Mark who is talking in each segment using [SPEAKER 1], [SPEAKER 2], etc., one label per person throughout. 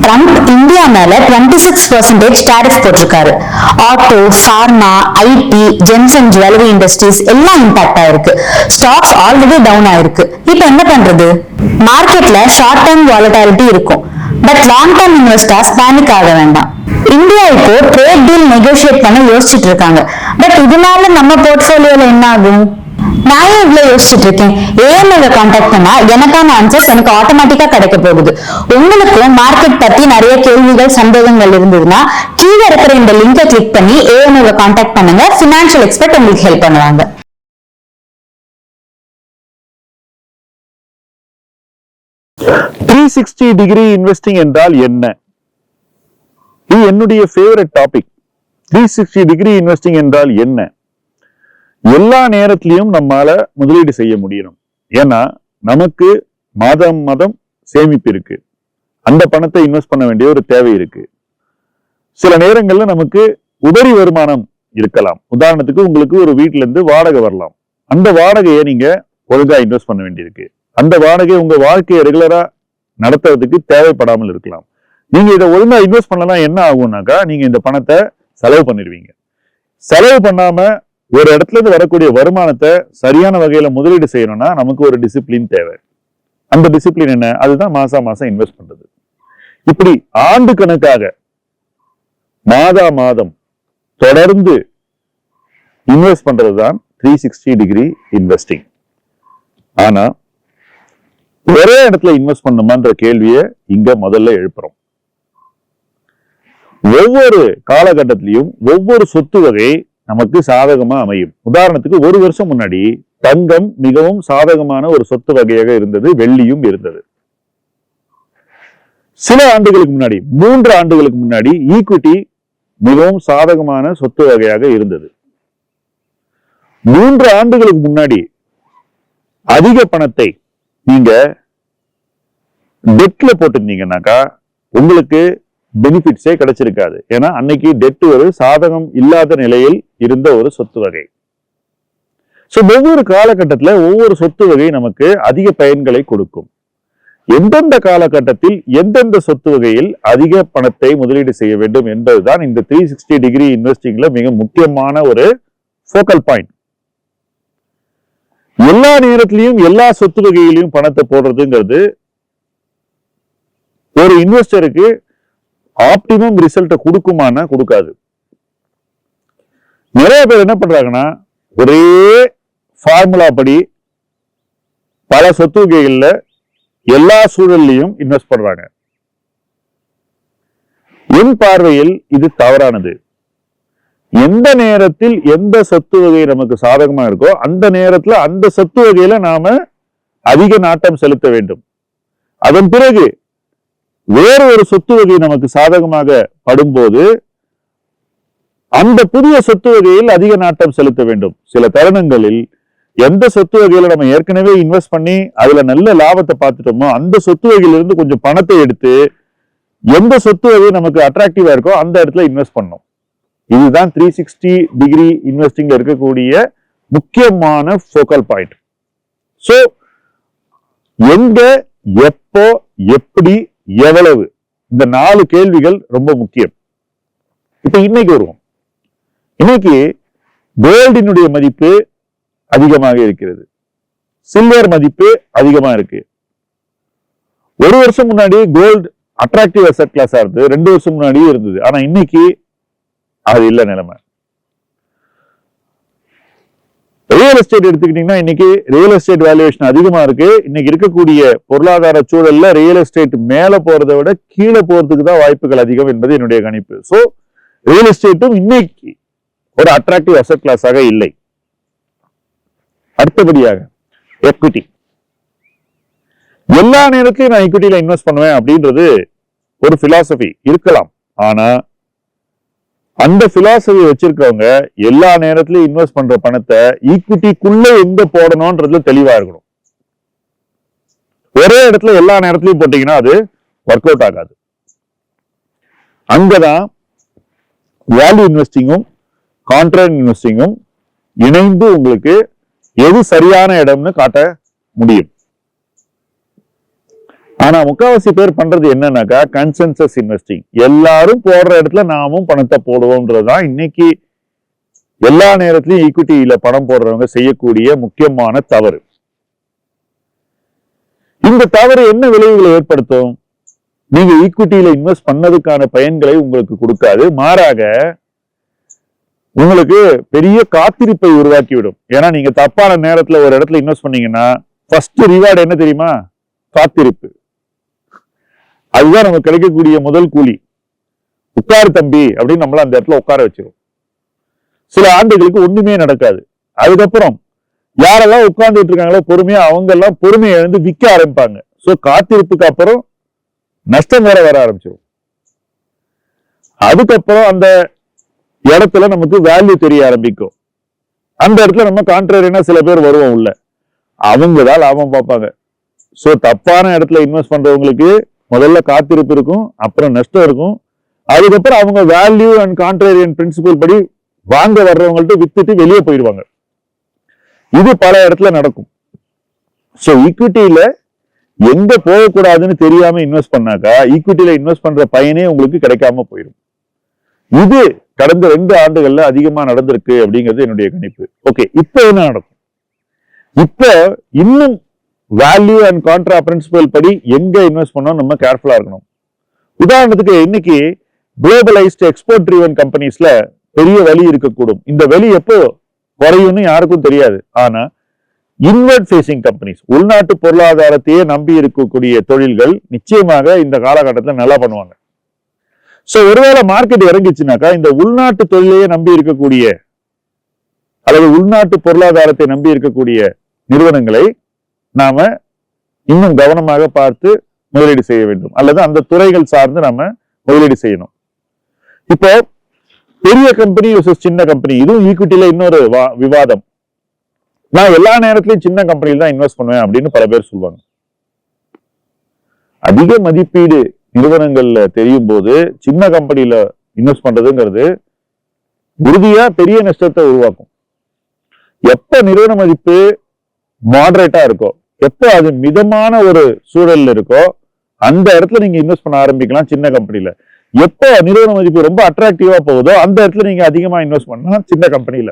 [SPEAKER 1] Trump India மேல 26% tariff போட்டிருக்காரு. Auto, pharma, IT, gems and jewellery industries எல்லாம் impact ஆயிருக்கு. ஸ்டாக்ஸ் ஆல்ரெடி டவுன் ஆயிருக்கு. இப்ப என்ன பண்றது? மார்க்கெட்ல ஷார்ட் டர்ம் வாலட்டிலிட்டி இருக்கும், but long term investors panic ஆக வேண்டாம். இந்தியா இப்போ ட்ரேட் டீல் நெகோசியேட் பண்ண யோசிச்சுட்டு இருக்காங்க. பட் இதனால நம்ம போர்ட்ஃபோலியோல என்ன ஆகும்? நான் இவ்வளவு யோசிச்சுட்டு இருக்கேன். ஏஎம்ஐ கான்டாக்ட் பண்ணா எனக்கான ஆன்சர்ஸ் எனக்கு ஆட்டோமேட்டிக்கா கிடைக்க போகுது. உங்களுக்கும் மார்க்கெட் பத்தி நிறைய கேள்விகள், சந்தேகங்கள் இருந்ததுன்னா கீழே இருக்கிற இந்த லிங்கை கிளிக் பண்ணி ஏஎம்ஐ கான்டாக்ட் பண்ணுங்க. ஃபினான்ஷியல் எக்ஸ்பர்ட் உங்களுக்கு ஹெல்ப் பண்ணுவாங்க.
[SPEAKER 2] 360 டிகிரி இன்வெஸ்டிங் என்றால் என்ன? இது என்னுடைய ஃபேவரட் டாபிக். 360 டிகிரி இன்வெஸ்டிங் என்றால் என்ன? எல்லா நேரத்திலையும் நம்மால முதலீடு செய்ய முடியணும். ஏன்னா நமக்கு மாதம் மாதம் சேமிப்பு இருக்கு. அந்த பணத்தை இன்வெஸ்ட் பண்ண வேண்டிய ஒரு தேவை இருக்கு. சில நேரங்கள்ல நமக்கு உபரி வருமானம் இருக்கலாம். உதாரணத்துக்கு உங்களுக்கு ஒரு வீட்டுல இருந்து வாடகை வரலாம். அந்த வாடகையை நீங்க ஒழுங்கா இன்வெஸ்ட் பண்ண வேண்டியிருக்கு. அந்த வாடகை உங்க வாழ்க்கையை ரெகுலரா நடத்துறதுக்கு தேவைப்படாமல் இருக்கலாம். நீங்க இதை ஒழுங்கா இன்வெஸ்ட் பண்ணலாம், என்ன ஆகும்னாக்கா நீங்க இந்த பணத்தை செலவு பண்ணிடுவீங்க. செலவு பண்ணாம ஒரு இடத்துல இருந்து வரக்கூடிய வருமானத்தை சரியான வகையில முதலீடு செய்யணும்னா நமக்கு ஒரு டிசிப்ளின் தேவை. அந்த டிசிப்ளின் என்ன? அதுதான் மாசம் இன்வெஸ்ட் பண்றது. இப்படி ஆண்டு கணக்காக மாதம் தொடர்ந்து இன்வெஸ்ட் பண்றதுதான் 360 டிகிரி இன்வெஸ்டிங். ஆனா ஒரே இடத்துல இன்வெஸ்ட் பண்ணுமான்ற கேள்வியை இங்க முதல்ல எழுப்புறோம். ஒவ்வொரு காலகட்டத்திலையும் ஒவ்வொரு சொத்து வகை நமக்கு சாதகமா அமையும். உதாரணத்துக்கு ஒரு வருஷம் முன்னாடி தங்கம் மிகவும் சாதகமான ஒரு சொத்து வகையாக இருந்தது, வெள்ளியும் இருந்தது. சில ஆண்டுகளுக்கு முன்னாடி, 3 ஆண்டுகளுக்கு முன்னாடி ஈக்விட்டி மிகவும் சாதகமான சொத்து வகையாக இருந்தது. 3 ஆண்டுகளுக்கு முன்னாடி அதிக பணத்தை நீங்க டெட்ல போட்டிருந்தீங்கன்னாக்கா உங்களுக்கு பெனிஃபிட்ஸே கிடைச்சிருக்காது. ஏன்னா அன்னைக்கு டெட் ஒரு சாதகம் இல்லாத நிலையில் இருந்த ஒரு சொத்து வகை. சோ ஒவ்வொரு காலகட்டத்துல ஒவ்வொரு சொத்து வகை நமக்கு அதிக பயன்களை கொடுக்கும். எந்தெந்த காலகட்டத்தில் எந்தெந்த சொத்து வகையில் அதிக பணத்தை முதலீடு செய்ய வேண்டும் என்பதுதான் இந்த 360 டிகிரி இன்வெஸ்டிங்ல மிக முக்கியமான ஒரு ஃபோக்கல் பாயிண்ட். எல்லா நேரத்திலையும் எல்லா சொத்து வகையிலையும் பணத்தை போடுறதுங்கிறது ஒரு இன்வெஸ்டருக்கு ஆப்டிமம் ரிசல்ட்டை கொடுக்குமானா கொடுக்காது. நிறைய பேர் என்ன பண்றாங்கன்னா ஒரே ஃபார்முலா படி பல சொத்து வகைகள்ல எல்லா சூழல்லையும் இன்வெஸ்ட் பண்றாங்க. என் பார்வையில் இது தவறானது. எந்த நேரத்தில் எந்த சொத்து வகை நமக்கு சாதகமா இருக்கோ அந்த நேரத்துல அந்த சொத்து வகையில நாம அதிக நாட்டம் செலுத்த வேண்டும். அதன் பிறகு வேறு ஒரு சொத்து வகை நமக்கு சாதகமாக படும்போது அந்த புதிய சொத்து வகையில் அதிக நாட்டம் செலுத்த வேண்டும். சில தருணங்களில் எந்த சொத்து வகையில நம்ம ஏற்கனவே இன்வெஸ்ட் பண்ணி அதுல நல்ல லாபத்தை பார்த்துட்டோமோ அந்த சொத்து வகையிலிருந்து கொஞ்சம் பணத்தை எடுத்து எந்த சொத்து வகை நமக்கு அட்ராக்டிவா இருக்கோ அந்த இடத்துல இன்வெஸ்ட் பண்ணணும். இதுதான் 360 டிகிரி இன்வெஸ்டிங்ல இருக்கக்கூடிய முக்கியமான ஃபோக்கல் பாயிண்ட். சோ எங்க, எப்போ, எப்படி, எவ்வளவு, இந்த 4 கேள்விகள் ரொம்ப முக்கியம். இப்ப இன்னைக்கு வருவோம். இன்னைக்கு கோல்டினுடைய மதிப்பு அதிகமாக இருக்கிறது, சில்வர் மதிப்பு அதிகமா இருக்கு. ஒரு வருஷம் முன்னாடி கோல்டு அட்ராக்டிவ் அசெட் கிளாஸா இருந்தது, 2 வருஷம் முன்னாடியே இருந்தது. ஆனா இன்னைக்கு அது இல்ல நிலைமை. ரியல் எஸ்டேட் எடுத்துக்கிட்டீங்கன்னா இன்னைக்கு ரியல் எஸ்டேட் வேல்யூவேஷன் அதிகமா இருக்கு. இன்னைக்கு இருக்கக்கூடிய பொருளாதார சூழல்ல ரியல் எஸ்டேட் மேல போறதை விட கீழே போறதுக்கு தான் வாய்ப்புகள் அதிகம் என்பது என்னுடைய கணிப்பு. சோ ரியல் எஸ்டேட்டும் இன்னைக்கு ஒரு அட்ராக்டிவ் அசெட் கிளாஸாக இல்லை. அடுத்தபடியாக எக்விட்டி. எல்லா நேரத்திலையும் நான் எக்விட்டியில இன்வெஸ்ட் பண்ணுவேன் அப்படின்றது ஒரு பிலாசபி இருக்கலாம். ஆனா அந்த பிலாசபி வச்சிருக்கவங்க எல்லா நேரத்திலயும் இன்வெஸ்ட் பண்ற பணத்தை ஈக்விட்டிக்குள்ள எங்க போடணும்ன்றதுல தெளிவா இருக்கணும். ஒரே இடத்துல எல்லா நேரத்திலையும் போட்டீங்கன்னா அது ஒர்க் அவுட் ஆகாது. அங்கதான் வேல்யூ இன்வெஸ்டிங்கும் கான்ட்ராக்ட் இன்வெஸ்டிங்கும் இணைந்து உங்களுக்கு எது சரியான இடம்னு காட்ட முடியும். ஆனா முக்காவாசி பேர் பண்றது என்னன்னாக்கா கன்சென்சஸ் இன்வெஸ்டிங். எல்லாரும் போடுற இடத்துல நாமும் பணத்தை போடுவோம்ன்றதுதான் இன்னைக்கு எல்லா நேரத்திலையும் ஈக்விட்டியில பணம் போடுறவங்க செய்யக்கூடிய முக்கியமான தவறு. இந்த தவறு என்ன விளைவுகளை ஏற்படுத்தும்? நீங்க ஈக்விட்டியில இன்வெஸ்ட் பண்ணதுக்கான பயன்களை உங்களுக்கு கொடுக்காது. மாறாக உங்களுக்கு பெரிய காத்திருப்பை உருவாக்கிவிடும். ஏன்னா நீங்க தப்பான நேரத்துல ஒரு இடத்துல இன்வெஸ்ட் பண்ணீங்கன்னா ஃபர்ஸ்ட் ரிவார்டு என்ன தெரியுமா? காத்திருப்பு. அதுதான் நமக்கு கிடைக்கக்கூடிய முதல் கூலி. உட்காரு தம்பி அப்படின்னு நம்மள அந்த இடத்துல உட்கார வச்சிரும். சில ஆண்டுகளுக்கு ஒண்ணுமே நடக்காது. அதுக்கப்புறம் யாரெல்லாம் உட்கார்ந்துட்டு இருக்காங்களோ பொறுமையா அவங்க எல்லாம் பொறுமையை இழந்து விற்க ஆரம்பிப்பாங்க. சோ காத்திருப்புக்கு அப்புறம் நஷ்டம் வேற வர ஆரம்பிச்சிடும். அதுக்கப்புறம் அந்த இடத்துல நமக்கு வேல்யூ தெரிய ஆரம்பிக்கும். அந்த இடத்துல நம்ம கான்ட்ரேரியா சில பேர் வருவோம் உள்ள, அவங்க தான் லாபம் பார்ப்பாங்க. சோ தப்பான இடத்துல இன்வெஸ்ட் பண்றவங்களுக்கு முதல்ல காத்திருப்பு இருக்கும், அப்புறம் நஷ்டம் இருக்கும். அதுக்கப்புறம் அவங்க வேல்யூ அண்ட் கான்ட்ரேரியன் பிரின்சிபல் படி வாங்க வர்றவங்கள்ட்ட வித்துட்டு வெளியே போயிடுவாங்க. இது பல இடத்துல நடக்கும். சோ ஈக்விட்டியில எங்க போகக்கூடாதுன்னு தெரியாம இன்வெஸ்ட் பண்ணாக்கா ஈக்விட்டியில இன்வெஸ்ட் பண்ற பயனே உங்களுக்கு கிடைக்காம போயிடும். இது கடந்த 2 ஆண்டுகள்ல அதிகமா நடந்திருக்கு அப்படிங்கிறது என்னுடைய கணிப்பு. ஓகே, இப்ப என்ன நடக்கும்? இப்ப இன்னும் வேல்யூ அண்ட் கான்ட்ரா பிரின்சிபல் படி எங்க இன்வெஸ்ட் பண்ணோம் நம்ம கேர்ஃபுல்லா இருக்கணும். உதாரணத்துக்கு இன்னைக்கு குளோபலைஸ்ட் எக்ஸ்போர்ட் ட்ரிவன் கம்பெனிஸ்ல பெரிய வலி இருக்கக்கூடும். இந்த வலி எப்போ குறையும்னு யாருக்கும் தெரியாது. ஆனா இன்வெர்ட் ஃபேசிங் கம்பெனிஸ், உள்நாட்டு பொருளாதாரத்தையே நம்பி இருக்கக்கூடிய தொழில்கள் நிச்சயமாக இந்த காலகட்டத்தில் நல்லா பண்ணுவாங்க. சோ ஒருவேளை மார்க்கெட் இறங்கிச்சுனாக்கா இந்த உள்நாட்டு தொழிலையே நம்பி இருக்கக்கூடிய அல்லது உள்நாட்டு பொருளாதாரத்தை நம்பி இருக்கக்கூடிய நிறுவனங்களை நாம இன்னும் கவனமாக பார்த்து முதலீடு செய்ய வேண்டும், அல்லது அந்த துறைகள் சார்ந்து நாம முதலீடு செய்யணும். இப்போ பெரிய கம்பெனி சின்ன கம்பெனி, இதுவும் ஈக்விட்டியில இன்னொரு விவாதம். நான் எல்லா நேரத்திலையும் சின்ன கம்பெனியில் தான் இன்வெஸ்ட் பண்ணுவேன் அப்படின்னு பல பேர் சொல்லுவாங்க. அதிக மதிப்பீடு நிறுவனங்கள்ல தெரியும் போது சின்ன கம்பெனியில இன்வெஸ்ட் பண்றதுங்கிறது உறுதியா பெரிய நஷ்டத்தை உருவாக்கும். எப்ப நிறுவன மதிப்பு மாடரேட்டா இருக்கோ, எப்ப அது மிதமான ஒரு சூழல்ல இருக்கோ அந்த இடத்துல நீங்க இன்வெஸ்ட் பண்ண ஆரம்பிக்கலாம் சின்ன கம்பெனில. எப்போ நிறுவன மதிப்பு ரொம்ப அட்ராக்டிவா போகுதோ அந்த இடத்துல நீங்க அதிகமா இன்வெஸ்ட் பண்ணலாம் சின்ன கம்பெனில.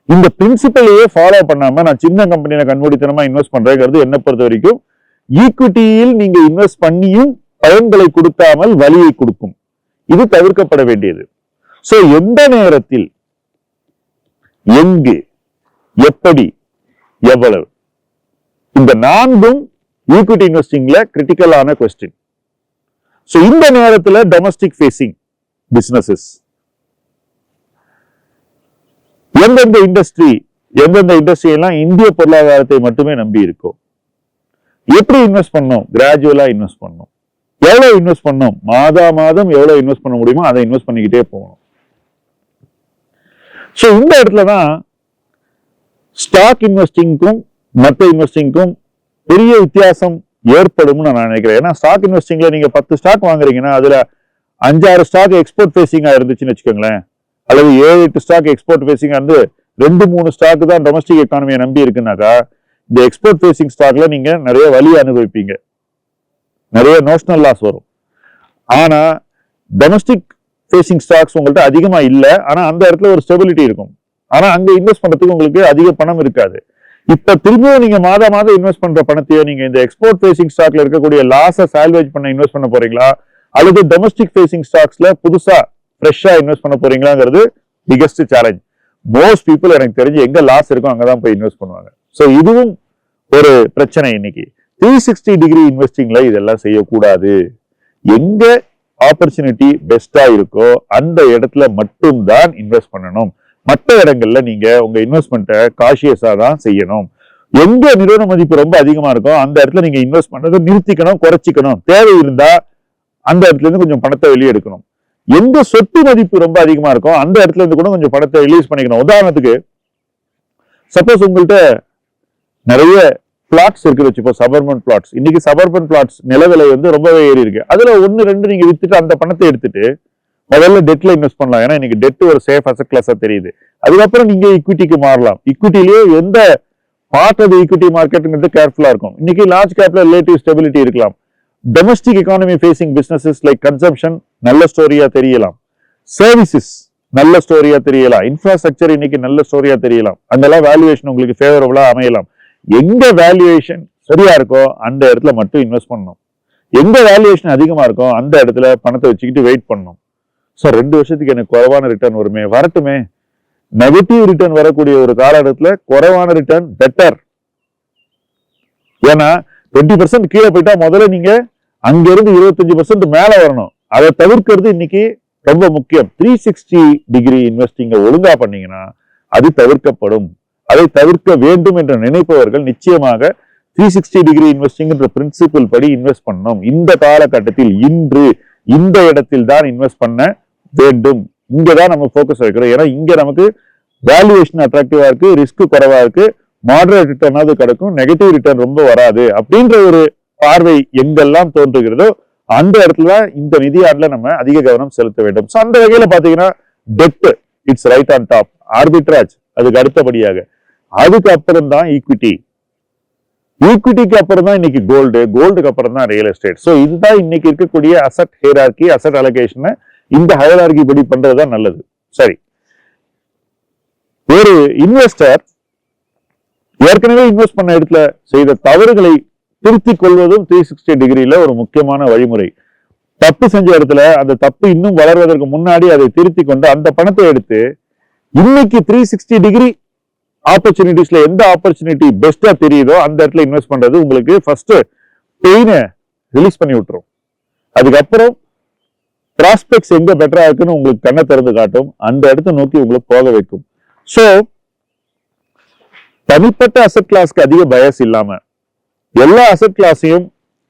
[SPEAKER 2] இந்த பிரின்சிபலையே ஃபாலோ பண்ணாம நான் சின்ன கம்பெனியில கண்மூடித்தனமா இன்வெஸ்ட் பண்றேங்கிறது என்ன பொறுத்த வரைக்கும் ஈக்விட்டியில் நீங்க இன்வெஸ்ட் பண்ணியும் பயன்களை கொடுக்காமல் வலியை கொடுக்கும். இது தவிர்க்கப்பட வேண்டியது. சோ எந்த நேரத்தில், எங்கு, எப்படி, எவ்வளவு, இந்த 4ம் ஈக்விட்டி இன்வெஸ்டிங்ல கிரிட்டிக்கலான கொஸ்டின். சோ இந்த நேரத்துல டொமஸ்டிக் ஃபேசிங் பிசினஸஸ் எந்தெந்த இண்டஸ்ட்ரி எல்லாம் இந்திய பொருளாதாரத்தை மட்டுமே நம்பி இருக்கும். எப்படி இன்வெஸ்ட் பண்ணோம்? கிராஜுவலா இன்வெஸ்ட் பண்ணோம். எவ்வளவு இன்வெஸ்ட் பண்ணோம்? மாதம் எவ்வளவு இன்வெஸ்ட் பண்ண முடியுமோ அதை இன்வெஸ்ட் பண்ணிக்கிட்டே போகணும். சோ இந்த இடத்துலதான் ஸ்டாக் இன்வெஸ்டிங்க்கும் மற்ற இன்வெஸ்டிங்க்கும் பெரிய வித்தியாசம் ஏற்படும் நான் நினைக்கிறேன். ஏன்னா ஸ்டாக் இன்வெஸ்டிங்ல நீங்க 10 ஸ்டாக் வாங்குறீங்கன்னா அதுல 5-6 ஸ்டாக் எக்ஸ்போர்ட் ஃபேசிங்கா இருந்துச்சுன்னு வச்சுக்கோங்களேன், அல்லது 7-8 ஸ்டாக் எக்ஸ்போர்ட் ஃபேசிங்கா இருந்து 2-3 ஸ்டாக் தான் டொமஸ்டிக் எக்கானமியை நம்பி இருக்குனாக்கா இந்த எக்ஸ்போர்ட் ஃபேசிங் ஸ்டாக்ல நீங்க நிறைய வலி அனுபவிப்பீங்க, நிறைய நோஷனல் லாஸ் வரும். ஆனா டொமஸ்டிக் ஃபேசிங் ஸ்டாக்ஸ் உங்கள்ட்ட அதிகமா இல்லை, ஆனா அந்த இடத்துல ஒரு ஸ்டெபிலிட்டி இருக்கும். ஆனா அங்க இன்வெஸ்ட் பண்றதுக்கு உங்களுக்கு அதிக பணம் இருக்காது. இப்ப திரும்பியும் நீங்க மாதம் இன்வெஸ்ட் பண்ற பணத்தையோ நீங்க இந்த எக்ஸ்போர்ட் ஃபேசிங் ஸ்டாக்ல இருக்கக்கூடிய லாஸை சால்வேஜ் பண்ண இன்வெஸ்ட் பண்ண போறீங்களா, அல்லது டொமஸ்டிக் ஃபேசிங் ஸ்டாக்ஸ்ல புதுசா ஃப்ரெஷ்ஷா இன்வெஸ்ட் பண்ண போறீங்களாங்கிறது பிகெஸ்ட் சேலஞ்ச். மோஸ்ட் பீப்புள் எனக்கு தெரிஞ்சு எங்க லாஸ் இருக்கும் அங்கதான் போய் இன்வெஸ்ட் பண்ணுவாங்க. சோ இதுவும் ஒரு பிரச்சனை. இன்னைக்கு 360 டிகிரி இன்வெஸ்டிங்ல இதெல்லாம் செய்யக்கூடாது. எங்க ஆப்பர்ச்சுனிட்டி பெஸ்டா இருக்கோ அந்த இடத்துல மட்டும்தான் இன்வெஸ்ட் பண்ணணும். மற்ற இடங்கள்ல நீங்க உங்க இன்வெஸ்ட்மெண்ட்டை காஷியஸா தான் செய்யணும். எங்க நிறுவன மதிப்பு ரொம்ப அதிகமா இருக்கோ அந்த இடத்துல நீங்க இன்வெஸ்ட் பண்றதை நிறுத்திக்கணும், குறைச்சிக்கணும். தேவை இருந்தா அந்த இடத்துல இருந்து கொஞ்சம் பணத்தை வெளியே எடுக்கணும். எங்க சொத்து மதிப்பு ரொம்ப அதிகமா இருக்கோ அந்த இடத்துல இருந்து கூட கொஞ்சம் பணத்தை ரிலீஸ் பண்ணிக்கணும். உதாரணத்துக்கு சப்போஸ் உங்கள்கிட்ட நிறைய பிளாட்ஸ் இருக்கு வச்சுப்போ, சபர்பன் பிளாட்ஸ். இன்னைக்கு சபர்பன் பிளாட்ஸ் நிலவிலை ரொம்பவே ஏறி இருக்கு. அதுல 1-2 நீங்க வித்துட்டு அந்த பணத்தை எடுத்துட்டு முதல்ல டெட்ல இன்வெஸ்ட் பண்ணலாம். ஏன்னா இன்னைக்கு டெட் ஒரு சேஃப் அசெட் கிளாஸா தெரியுது. அதுக்கப்புறம் நீங்க ஈக்விட்டிக்கு மாறலாம். ஈக்விட்டிலேயே எந்த பார்ட் ஆஃப் ஈக்விட்டி மார்க்கெட்ங்கிறது கேர்ஃபுல்லா இருக்கும். இன்னைக்கு லார்ஜ் கேப்ல ரிலேட்டிவ் ஸ்டெபிலிட்டி இருக்கலாம். Domestic economy facing businesses like consumption நல்ல ஸ்டோரியா தெரியலாம். சர்வீசஸ் நல்ல ஸ்டோரியா தெரியலாம். இன்ஃப்ராஸ்ட்ரக்சர் இன்னைக்கு நல்ல ஸ்டோரியா தெரியலாம். அங்கெல்லாம் வேல்யூவேஷன் உங்களுக்கு ஃபேவரபிளா அமையலாம். எங்க வேல்யூவேஷன் சரியா இருக்கோ அந்த இடத்துல மட்டும் இன்வெஸ்ட் பண்ணணும். எங்க வேல்யூவேஷன் அதிகமா இருக்கோ அந்த இடத்துல பணத்தை வச்சுக்கிட்டு வெயிட் பண்ணணும். ஸோ 2 வருஷத்துக்கு எனக்கு குறைவான ரிட்டர்ன் வருமே, வரட்டுமே. நெகட்டிவ் ரிட்டர்ன் வரக்கூடிய ஒரு காலகட்டத்துல குறைவான ரிட்டர்ன் பெட்டர். ஏன்னா 20% கீழே போயிட்டா முதல்ல நீங்க அங்க இருந்து 25% மேல வரணும். அதை தவிர்க்கிறது இன்னைக்கு ரொம்ப முக்கியம். 360 டிகிரி இன்வெஸ்டிங்க ஒழுங்கா பண்ணீங்கன்னா அது தவிர்க்கப்படும். அதை தவிர்க்க வேண்டும் என்று நினைப்பவர்கள் நிச்சயமாக 360 டிகிரி இன்வெஸ்டிங் என்ற பிரின்சிபிள் படி இன்வெஸ்ட் பண்ணணும். இந்த காலகட்டத்தில் இன்று இந்த இடத்தில் தான் இன்வெஸ்ட் பண்ண வேண்டும். இங்கதான் நம்ம போக்கஸ் வைக்கிறோம். ஏன்னா இங்க நமக்கு வேல்யூவேஷன் அட்ராக்டிவா இருக்கு, ரிஸ்க் குறைவா இருக்கு, மாடரேட் ரிட்டர்னாவது கிடைக்கும், நெகட்டிவ் ரிட்டர்ன் ரொம்ப வராது அப்படின்ற ஒரு பார்வை எங்கெல்லாம் தோன்றுகிறதோ அந்த இடத்துல இந்த நிதி ஆண்டுல நம்ம அதிக கவனம் செலுத்த வேண்டும். ஸோ அந்த வகையில பாத்தீங்கன்னா that it's right on top, arbitrage அதுக்கு அடுத்தபடியாக, அதுக்கு அப்புறம் தான் ஈக்விட்டி, ஈக்விட்டிக்கு அப்புறம் தான் இன்னைக்கு கோல்டுக்கு அப்புறம் தான் ரியல் எஸ்டேட். ஸோ இதுதான் இன்னைக்கு இருக்கக்கூடிய அசட் ஹைரார்கி, அசட் அலோகேஷனை இந்த ஹைரார்கி படி பண்றதுதான் நல்லது. சரி, ஒரு இன்வெஸ்டர் ஏற்கனவே இன்வெஸ்ட் பண்ண இடத்துல செய்த தவறுகளை திருத்திக் கொள்வதும் 360 டிகிரியில ஒரு முக்கியமான வழிமுறை. தப்பு செஞ்ச இடத்துல அந்த தப்பு இன்னும் வளர்வதற்கு முன்னாடி அதை திருத்தி கொண்டு அந்த பணத்தை எடுத்து இன்னைக்கு 360 டிகிரி ஆப்பர்ச்சுனிட்டிஸ்ல எந்த ஆப்பர்ச்சுனிட்டி பெஸ்டா தெரியுதோ அந்த இடத்துல இன்வெஸ்ட் பண்றது உங்களுக்கு ஃபர்ஸ்ட் பெயினை ரிலீஸ் பண்ணி விட்டுரும். அதுக்கப்புறம் ப்ராஸ்பெக்ட்ஸ் எங்க பெட்டரா இருக்குன்னு உங்களுக்கு கண்ணை திறந்து காட்டும். அந்த இடத்தை நோக்கி உங்களை போக வைக்கும். சோ தனிப்பட்ட அசெட் கிளாஸ்க்கு அதிக பயஸ் இல்லாம எல்லா அசெட் கிளாஸையும்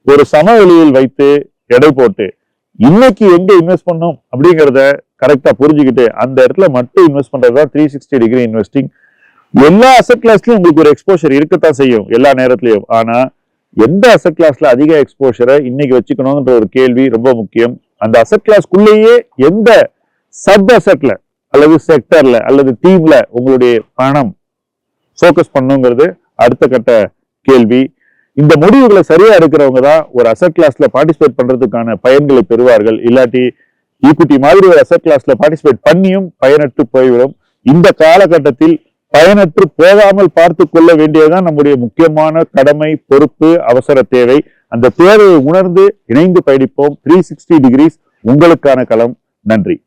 [SPEAKER 2] ஒரு சமவெளியில் வைத்து எடை போட்டு இன்னைக்கு எங்க இன்வெஸ்ட் பண்ணோம் அப்படிங்கிறத கரெக்டா புரிஞ்சுக்கிட்டு அந்த இடத்துல மட்டும் இன்வெஸ்ட் பண்றதுதான் 360 டிகிரி இன்வெஸ்டிங். எல்லா அசெட் கிளாஸ்லயும் உங்களுக்கு ஒரு எக்ஸ்போஷர் இருக்கத்தான் செய்யும் எல்லா நேரத்திலையும். ஆனா எந்த அசெட் கிளாஸ்ல அதிக எக்ஸ்போஷரை இன்னைக்கு வச்சுக்கணும்ன்ற ஒரு கேள்வி ரொம்ப முக்கியம். அந்த அசெட் கிளாஸ்க்குள்ளேயே எந்த சப் அசெட்ல அல்லது செக்டர்ல அல்லது டீம்ல உங்களுடைய பணம் ஃபோக்கஸ் பண்ணுங்கிறது அடுத்த கட்ட கேள்வி. இந்த முடிவுகளை சரியா எடுக்கிறவங்க தான் ஒரு அசெட் கிளாஸ்ல பார்ட்டிசிபேட் பண்றதுக்கான பயன்களை பெறுவார்கள். இல்லாட்டி ஈக்விட்டி மாதிரி ஒரு அசெட் கிளாஸ்ல பார்ட்டிசிபேட் பண்ணியும் பயனற்று போய்விடும். இந்த காலகட்டத்தில் பயனற்று போகாமல் பார்த்து கொள்ள வேண்டியதுதான் நம்முடைய முக்கியமான கடமை, பொறுப்பு, அவசர தேவை. அந்த தேவையை உணர்ந்து இணைந்து பயணிப்போம். 360 டிகிரிஸ் உங்களுக்கான களம். நன்றி.